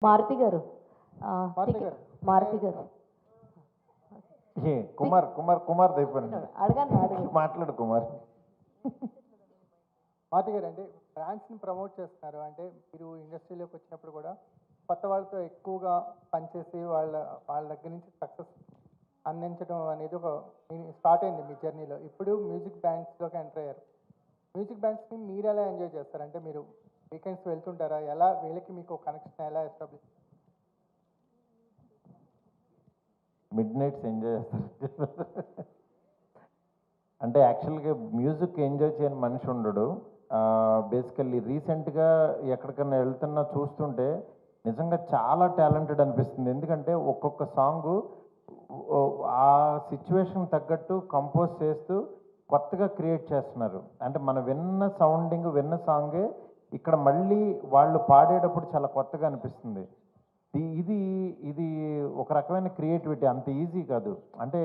మారుతి గారు మారుతి గారు. మారుతి గారు కుమార్ కుమార్ కుమార్ దైపోయింది అడగండి మాట్లాడు కుమార్. మారుతి గారు అంటే బ్రాండ్స్ని ప్రమోట్ చేస్తున్నారు. అంటే మీరు ఇండస్ట్రీలోకి వచ్చినప్పుడు కూడా కొత్త వాళ్ళతో ఎక్కువగా పనిచేసి వాళ్ళ దగ్గర నుంచి సక్సెస్ అందించడం అనేది ఒక స్టార్ట్ అయింది మీ జర్నీలో. ఇప్పుడు మ్యూజిక్ బ్యాండ్స్లోకి ఎంటర్ అయ్యారు. మ్యూజిక్ బ్యాండ్స్ని మీరు ఎలా ఎంజాయ్ చేస్తారు? అంటే మీరు వీకెండ్స్ వెళ్తుంటారా? ఎలా వీళ్ళకి మీకు కనెక్షన్ ఎలా ఎస్టాబ్లిష్? మిడ్ నైట్స్ ఎంజాయ్ చేస్తారు. అంటే యాక్చువల్గా మ్యూజిక్ ఎంజాయ్ చేయని మనిషి ఉండడు. బేసికల్లీ రీసెంట్గా ఎక్కడికన్నా వెళ్తున్నా చూస్తుంటే నిజంగా చాలా టాలెంటెడ్ అనిపిస్తుంది. ఎందుకంటే ఒక్కొక్క సాంగు ఆ సిచ్యువేషన్ తగ్గట్టు కంపోజ్ చేస్తూ కొత్తగా క్రియేట్ చేస్తున్నారు. అంటే మనం విన్న సౌండింగ్ విన్న సాంగే ఇక్కడ మళ్ళీ వాళ్ళు పాడేటప్పుడు చాలా కొత్తగా అనిపిస్తుంది. ఇది ఇది ఒక రకమైన క్రియేటివిటీ, అంత ఈజీ కాదు. అంటే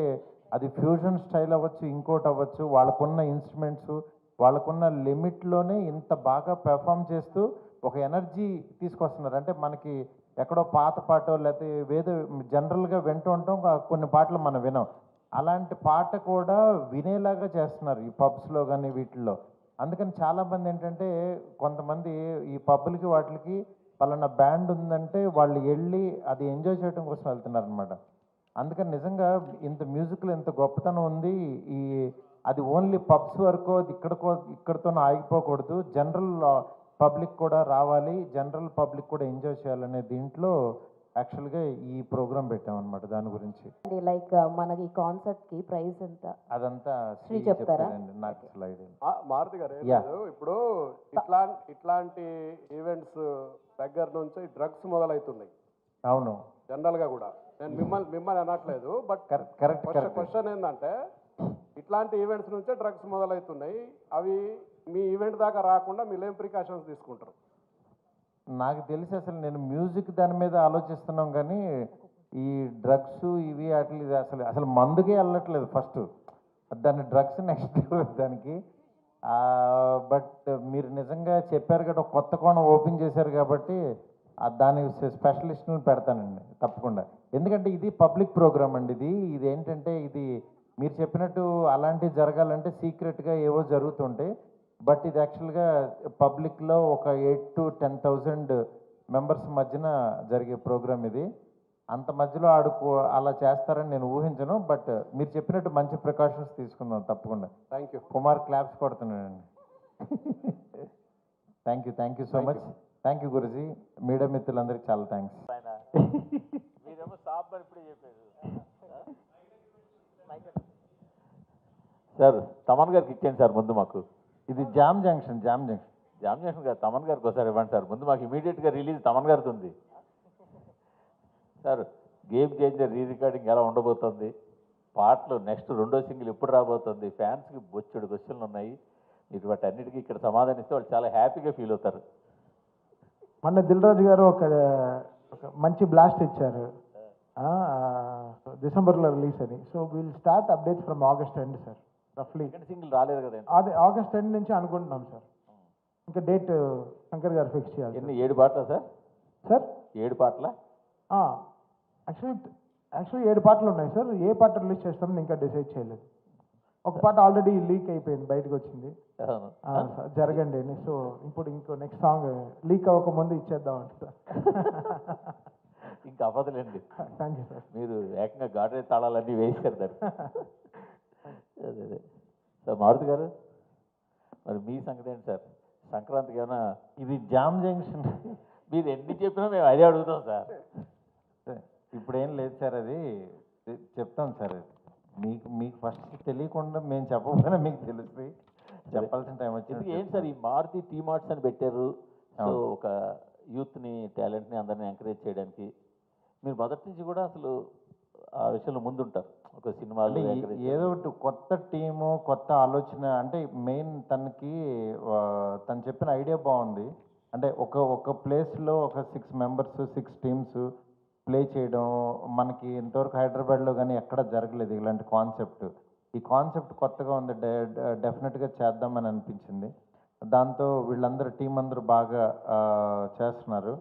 అది ఫ్యూజన్ స్టైల్ అవ్వచ్చు, ఇంకోటి అవ్వచ్చు. వాళ్ళకున్న ఇన్స్ట్రుమెంట్స్ వాళ్ళకున్న లిమిట్లోనే ఇంత బాగా పెర్ఫామ్ చేస్తూ ఒక ఎనర్జీ తీసుకొస్తున్నారు. అంటే మనకి ఎక్కడో పాత పాటో లేకపోతే ఏదో జనరల్గా వింటూ ఉంటాం, కొన్ని పాటలు మనం వినం. అలాంటి పాట కూడా వినేలాగా చేస్తున్నారు ఈ పబ్స్లో కానీ వీటిల్లో. అందుకని చాలామంది ఏంటంటే కొంతమంది ఈ పబ్బులకి వాటికి పలానా బ్యాండ్ ఉందంటే వాళ్ళు వెళ్ళి అది ఎంజాయ్ చేయడం కోసం వెళ్తున్నారు అనమాట. అందుకని నిజంగా ఇంత మ్యూజిక్లో ఇంత గొప్పతనం ఉంది. అది ఓన్లీ పబ్స్ వరకు ఇక్కడితో ఆగిపోకూడదు. జనరల్ పబ్లిక్ కూడా రావాలి, జనరల్ పబ్లిక్ కూడా ఎంజాయ్ చేయాలనే దీంట్లో యాక్చువల్గా ఈ ప్రోగ్రామ్ పెట్టామన్నమాట. దాని గురించి లైక్ మనకి కాన్సర్ట్ కి ప్రైస్ ఎంత అదంతా శ్రీ చెప్తారా? నాకు స్లైడ్ మారుతి గారు ఇప్పుడు ఇట్లాంటి ఈవెంట్స్ దగ్గర నుంచి డ్రగ్స్ మొదలవుతున్నాయి. అవును, జనరల్గా కూడా నేను మిమ్మల్ని అనట్లేదు, బట్ కరెక్ట్ క్వశ్చన్ ఏంటంటే ఇట్లాంటి ఈవెంట్స్ నుంచే డ్రగ్స్ మొదలవుతున్నాయి. అవి మీ ఈవెంట్ దాకా రాకుండా మీరు ఏం ప్రికాషన్స్ తీసుకుంటారు? నాకు తెలిసి అసలు నేను మ్యూజిక్ దాని మీద ఆలోచిస్తున్నాం, కానీ ఈ డ్రగ్స్ ఇవి వాటి అసలు మందుకే వెళ్ళట్లేదు ఫస్ట్, దాన్ని డ్రగ్స్ నెక్స్ట్ దానికి. బట్ మీరు నిజంగా చెప్పారు కదా, కొత్త కోణం ఓపెన్ చేశారు కాబట్టి దాని స్పెషలిస్ట్ని పెడతానండి తప్పకుండా. ఎందుకంటే ఇది పబ్లిక్ ప్రోగ్రామ్ అండి. ఇది ఏంటంటే ఇది మీరు చెప్పినట్టు అలాంటివి జరగాలంటే సీక్రెట్గా ఏవో జరుగుతుంటాయి. బట్ ఇది యాక్చువల్గా పబ్లిక్లో ఒక 8,000 to 10,000 మెంబర్స్ మధ్యన జరిగే ప్రోగ్రామ్ ఇది. అంత మధ్యలో అలా చేస్తారని నేను ఊహించను. బట్ మీరు చెప్పినట్టు మంచి ప్రికాషన్స్ తీసుకుందాం తప్పకుండా. Thank you. కుమార్ క్లాప్స్ కొడుతున్నానండి. Thank you so much. Thank you గురుజీ. మీడియా మిత్రులందరికీ చాలా థ్యాంక్స్. సార్ తమన్ గారికి ఇచ్చాను సార్ ముందు మాకు. ఇది జామ్ జంక్షన్ గారు తమన్ గారికి ఒకసారి ఇవ్వండి సార్. ముందు మాకు ఇమీడియట్గా రిలీజ్ తమన్ గారిది ఉంది sir. Game changer re recording ఎలా ఉండబోతుంది, పాటలు నెక్స్ట్ రెండో సింగిల్ ఎప్పుడు రాబోతుంది, ఫ్యాన్స్కి బొచ్చెడు క్వశ్చన్లు ఉన్నాయి. మీరు వాటి అన్నిటికీ ఇక్కడ సమాధానిస్తే వాళ్ళు చాలా హ్యాపీగా ఫీల్ అవుతారు. మొన్న దిల్ రాజు గారు ఒక మంచి బ్లాస్ట్ ఇచ్చారు, డిసెంబర్లో రిలీజ్ అని. So will start updates from August end sir. రఫ్లీ సెకండ్ సింగిల్ రాలేదు కదా? అదే ఆగస్ట్ ఎండ్ నుంచి అనుకుంటున్నాం సార్. ఇంకా డేట్ శంకర్ గారు ఫిక్స్ చేయాలి. ఎన్ని 7 పాటలా సార్? సార్ 7 పాటలా? యాక్చువల్లీ 7 పాటలు ఉన్నాయి సార్. ఏ పాట రిలీజ్ చేస్తామని ఇంకా డిసైడ్ చేయలేదు. ఒక పాట ఆల్రెడీ లీక్ అయిపోయింది, బయటకు వచ్చింది. జరగండి అని. సో ఇప్పుడు ఇంకో నెక్స్ట్ సాంగ్ లీక్ అవ్వకముందు ఇచ్చేద్దాం అంటే ఇంకా అవ్వదులేండి. Thank you sir. మీరు ఏకంగా గాడ్రేజ్ తాళాలన్నీ వేసారు దాన్ని. అదే సార్. మారుతి గారు మరి మీ సంగతి ఏంటి సార్? సంక్రాంతికి ఏమైనా? ఇది జామ్ జంక్షన్. మీరు ఎన్ని చెప్పినా మేము అదే అడుగుతాం సార్. ఇప్పుడేం లేదు సార్, అది చెప్తాం సార్. మీకు ఫస్ట్ తెలియకుండా మేము చెప్పకపోయినా మీకు తెలుస్తుంది, చెప్పాల్సిన టైం వచ్చింది. ఏంటి సార్ ఈ మారుతి టీ మార్ట్స్ అని పెట్టారు? సో ఒక యూత్ని టాలెంట్ని అందరినీ ఎంకరేజ్ చేయడానికి మీరు మొదటి నుంచి కూడా అసలు ఆ విషయంలో ముందుంటారు. ఒక సినిమాలో ఏదో ఒకటి కొత్త టీము, కొత్త ఆలోచన. అంటే మెయిన్ తను చెప్పిన ఐడియా బాగుంది. అంటే ఒక ప్లేస్లో ఒక 6 మెంబర్స్ 6 టీమ్స్ ప్లే చేయడం మనకి ఇంతవరకు హైదరాబాద్లో కానీ ఎక్కడ జరగలేదు ఇలాంటి కాన్సెప్ట్. ఈ కాన్సెప్ట్ కొత్తగా ఉంది, డెఫినెట్గా చేద్దామని అనిపించింది. దాంతో వీళ్ళందరూ టీం అందరూ బాగా చేస్తున్నారు.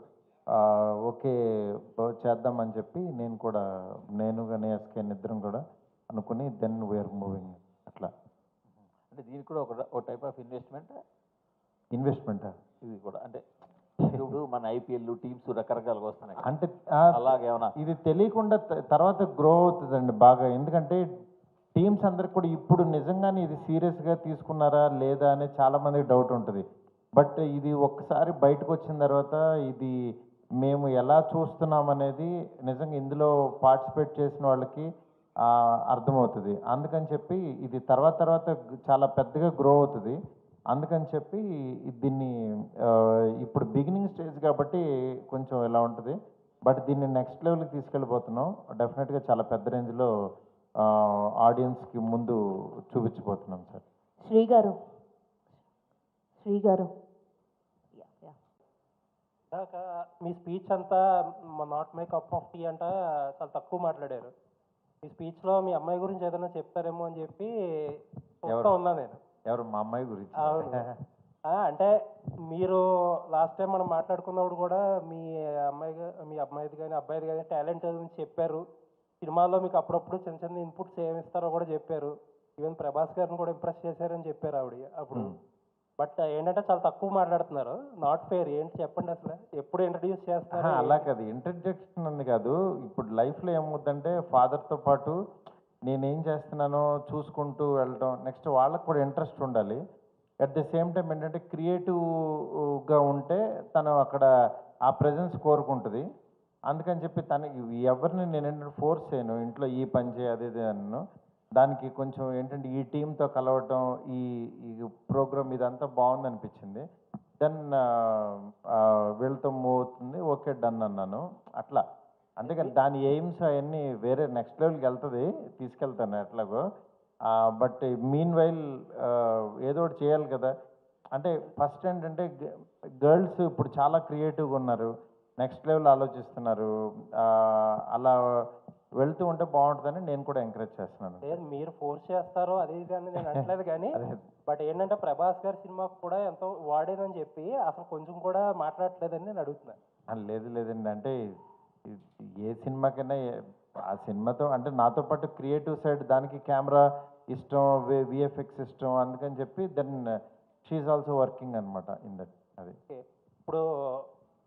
ఓకే చేద్దామని చెప్పి నేను కానీ ఎస్కే ఇద్దరం కూడా అనుకుని దెన్ వీఆర్ మూవింగ్ అట్లా. అంటే దీనికి కూడా ఒక టైప్ ఆఫ్ ఇన్వెస్ట్మెంట్ ఇది కూడా అంటే ఇప్పుడు మన ఐపీఎల్ టీమ్స్ రకరకాలుగా వస్తున్నాయి కదా. అంటే అలాగేమన్నా ఇది తెలియకుండా తర్వాత గ్రో అవుతుందండి బాగా. ఎందుకంటే టీమ్స్ అందరికి కూడా ఇప్పుడు నిజంగానే ఇది సీరియస్గా తీసుకున్నారా లేదా అనే చాలామందికి డౌట్ ఉంటుంది. బట్ ఇది ఒక్కసారి బయటకు వచ్చిన తర్వాత ఇది మేము ఎలా చూస్తున్నాం అనేది నిజంగా ఇందులో పార్టిసిపేట్ చేసిన వాళ్ళకి అర్థమవుతుంది. అందుకని చెప్పి ఇది తర్వాత చాలా పెద్దగా గ్రో అవుతుంది. అందుకని చెప్పి దీన్ని ఇప్పుడు బిగినింగ్ స్టేజ్ కాబట్టి కొంచెం ఎలా ఉంటుంది. బట్ దీన్ని నెక్స్ట్ లెవెల్కి తీసుకెళ్ళిపోతున్నాం. డెఫినెట్గా చాలా పెద్ద రేంజ్లో ఆడియన్స్కి ముందు చూపించబోతున్నాం సార్. శ్రీ గారు ఇందాక మీ స్పీచ్ అంతా not my cup of tea అంట చాలా తక్కువ మాట్లాడారు. మీ స్పీచ్లో మీ అమ్మాయి గురించి ఏదైనా చెప్తారేమో అని చెప్పి చూస్తూ ఉన్నా నేను. ఎవరు మా అమ్మాయి గురించి? అవును. అంటే మీరు లాస్ట్ టైం మనం మాట్లాడుకున్నప్పుడు కూడా మీ అమ్మాయిది కానీ అబ్బాయిది కానీ టాలెంట్ గురించి చెప్పారు. సినిమాలో మీకు అప్పుడప్పుడు చిన్న చిన్న ఇన్పుట్స్ ఏమి ఇస్తారో కూడా చెప్పారు. ఈవెన్ ప్రభాస్ గారిని కూడా ఇంప్రెస్ చేశారని చెప్పారు ఆవిడ అప్పుడు. బట్ ఏంటంటే చాలా తక్కువ మాట్లాడుతున్నారు. Not fair. ఏంటి చెప్పండి అసలు, ఎప్పుడు ఇంట్రడ్యూస్ చేస్తున్నారు? అలా కాదు, ఇంట్రడక్షన్ అని కాదు. ఇప్పుడు లైఫ్లో ఏమవుద్దంటే ఫాదర్తో పాటు నేనేం చేస్తున్నానో చూసుకుంటూ వెళ్ళడం. నెక్స్ట్ వాళ్ళకు కూడా ఇంట్రెస్ట్ ఉండాలి. అట్ ది సేమ్ టైం ఏంటంటే క్రియేటివ్గా ఉంటే తను అక్కడ ఆ ప్రెజెన్స్ కోరుకుంటుంది. అందుకని చెప్పి ఎవరిని నేను ఏంటంటే ఫోర్స్ చేయను, ఇంట్లో ఈ పని చేయ అదే అన్ను. దానికి కొంచెం ఏంటంటే ఈ టీంతో కలవటం, ఈ ప్రోగ్రామ్ ఇదంతా బాగుంది అనిపించింది. దెన్ వీళ్ళతో మూవ్ అవుతుంది, ఓకే డన్ అన్నాను అట్లా. అందుకని దాని ఎయిమ్స్ అవన్నీ వేరే నెక్స్ట్ లెవెల్కి వెళ్తుంది, తీసుకెళ్తాను ఎట్లాగో. బట్ మీన్ వైల్ ఏదో ఒకటి చేయాలి కదా. అంటే ఫస్ట్ ఏంటంటే గర్ల్స్ ఇప్పుడు చాలా క్రియేటివ్గా ఉన్నారు, నెక్స్ట్ లెవెల్ ఆలోచిస్తున్నారు. అలా వెళ్తూ ఉంటే బాగుంటుందని నేను కూడా ఎంకరేజ్ చేస్తున్నాను. లేదు మీరు ఫోర్స్ చేస్తారో అది కానీ నేను అనట్లేదు కానీ బట్ ఏంటంటే ప్రభాస్ గారి సినిమాకు కూడా ఎంతో వాడేదని చెప్పి అసలు కొంచెం కూడా మాట్లాడట్లేదని నేను అడుగుతున్నాను. లేదండి, అంటే ఏ సినిమాకైనా ఆ సినిమాతో అంటే నాతో పాటు క్రియేటివ్ సైడ్ దానికి కెమెరా ఇష్టం, విఎఫ్ఎక్స్ ఇష్టం. అందుకని చెప్పి దెన్ షీఈ్ ఆల్సో వర్కింగ్ అనమాట ఇన్ దట్. అది ఇప్పుడు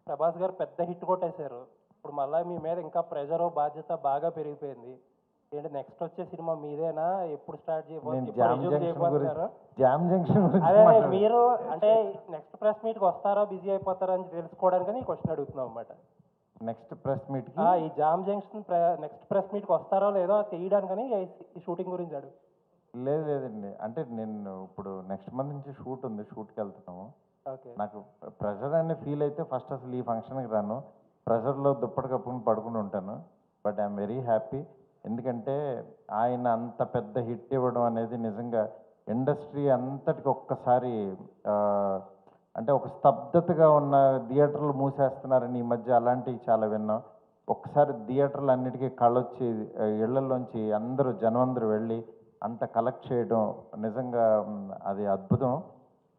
ప్రభాస్ గారు పెద్ద హిట్ కొట్టేశారు. ఇప్పుడు మళ్ళీ మీ మీద ఇంకా ప్రెషర్ బాధ్యత బాగా పెరిగిపోయింది. ఏంటి నెక్స్ట్ వచ్చే సినిమా మీదేనా? ఎప్పుడు స్టార్ట్ చేయబోతున్నారు? జామ్ జంక్షన్ అదే మీరు అంటే నెక్స్ట్ ప్రెస్ మీట్కి వస్తారా, బిజీ అయిపోతారా అని తెలుసుకోవడానికి ఈ క్వశ్చన్ అడుగుతున్నాం అన్నమాట. నెక్స్ట్ ప్రెస్ మీట్ ఈ జామ్ జంక్షన్ నెక్స్ట్ ప్రెస్ మీట్కి వస్తారో లేదో తెలియడానికని ఈ షూటింగ్ గురించి అడుగు. లేదండి, అంటే నేను ఇప్పుడు నెక్స్ట్ మంత్ నుంచి షూట్ ఉంది, షూట్కి వెళ్తున్నాము. నాకు ప్రెషర్ అనే ఫీల్ అయితే ఫస్ట్ అసలు ఈ ఫంక్షన్కి రాను, ప్రెషర్లో దుప్పటి కప్పుకుని పడుకుని ఉంటాను. But I'm very happy. ఎందుకంటే ఆయన అంత పెద్ద హిట్ ఇవ్వడం అనేది నిజంగా ఇండస్ట్రీ అంతటికి ఒక్కసారి అంటే ఒక స్తబ్దతగా ఉన్న థియేటర్లు మూసేస్తున్నారని ఈ మధ్య అలాంటివి చాలా విన్నాం. ఒక్కసారి థియేటర్లు అన్నిటికీ కళ్ళొచ్చి ఇళ్లలోంచి జనం వెళ్ళి అంత కలెక్ట్ చేయడం నిజంగా అది అద్భుతం.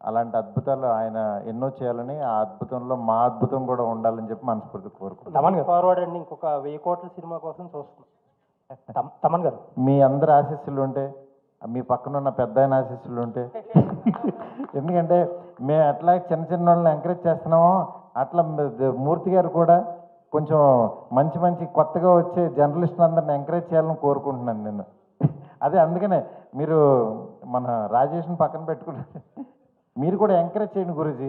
అలాంటి అద్భుతాలు ఆయన ఎన్నో చేయాలని, ఆ అద్భుతంలో మా అద్భుతం కూడా ఉండాలని చెప్పి మనస్ఫూర్తి కోరుకుంటున్నాను. ఫార్వర్డ్ అండి, ఇంకొక 1000 కోట్ల సినిమా కోసం చూస్తున్నాం. తమన్ గారు మీ అందరి ఆశీస్సులు ఉంటే, మీ పక్కన ఉన్న పెద్ద ఆయన ఆశీస్సులు ఉంటే ఎందుకంటే మేము ఎట్లా చిన్న వాళ్ళని ఎంకరేజ్ చేస్తున్నామో అట్లా మూర్తి గారు కూడా కొంచెం మంచి కొత్తగా వచ్చే జర్నలిస్టులందరిని ఎంకరేజ్ చేయాలని కోరుకుంటున్నాను నేను. అదే అందుకనే మీరు మన రాజేష్ని పక్కన పెట్టుకున్నారు, మీరు కూడా ఎంకరేజ్ చేయండి గురూజీ.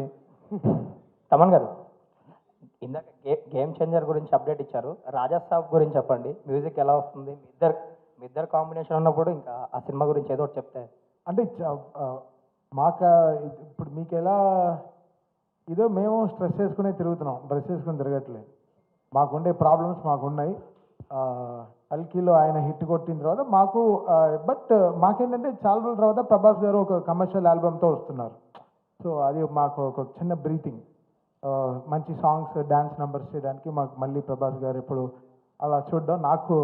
తమన్ గారు ఇందాక గేమ్ చేంజర్ గురించి అప్డేట్ ఇచ్చారు. రాజా సాబ్ గురించి చెప్పండి, మ్యూజిక్ ఎలా వస్తుంది? మీ ఇద్దరు కాంబినేషన్ ఉన్నప్పుడు ఇంకా ఆ సినిమా గురించి ఏదో ఒకటి చెప్తే. అంటే మాకు ఇప్పుడు మీకు ఎలా ఇదో మేము స్ట్రెస్ చేసుకునే తిరుగుతున్నాం, డ్రెస్ చేసుకుని తిరగట్లేదు. మాకుండే ప్రాబ్లమ్స్ మాకున్నాయి. అల్కీలో ఆయన హిట్ కొట్టిన తర్వాత మాకు బట్ మాకేంటంటే చాలా రోజుల తర్వాత ప్రభాస్ గారు ఒక కమర్షియల్ ఆల్బమ్తో వస్తున్నారు. సో అది మాకు ఒక చిన్న బ్రీతింగ్, మంచి సాంగ్స్ డ్యాన్స్ నెంబర్స్ చేయడానికి మాకు మళ్ళీ ప్రభాస్ గారు ఇప్పుడు అలా చూడడం నాకు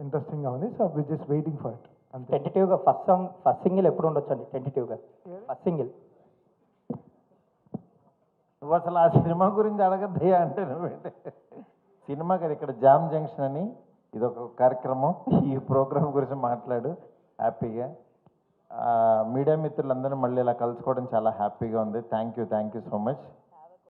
ఇంట్రెస్టింగ్గా ఉంది. So we just waiting for it. అంతే. టెంటేటివ్గా ఫస్ట్ సింగిల్ ఎప్పుడు ఉండొచ్చు అండి? టెంటేటివ్గా ఫస్ట్ సింగిల్ నువ్వు అసలు ఆ సినిమా గురించి అడగద్దయ్యా అంటే నువ్వేంటే సినిమా కదా ఇక్కడ జామ్ జంక్షన్ అని ఇదొక కార్యక్రమం. ఈ ప్రోగ్రామ్ గురించి మాట్లాడు హ్యాపీగా. మీడియా మిత్రులందరూ మళ్ళీ ఇలా కలుసుకోవడం చాలా హ్యాపీగా ఉంది. Thank you so much.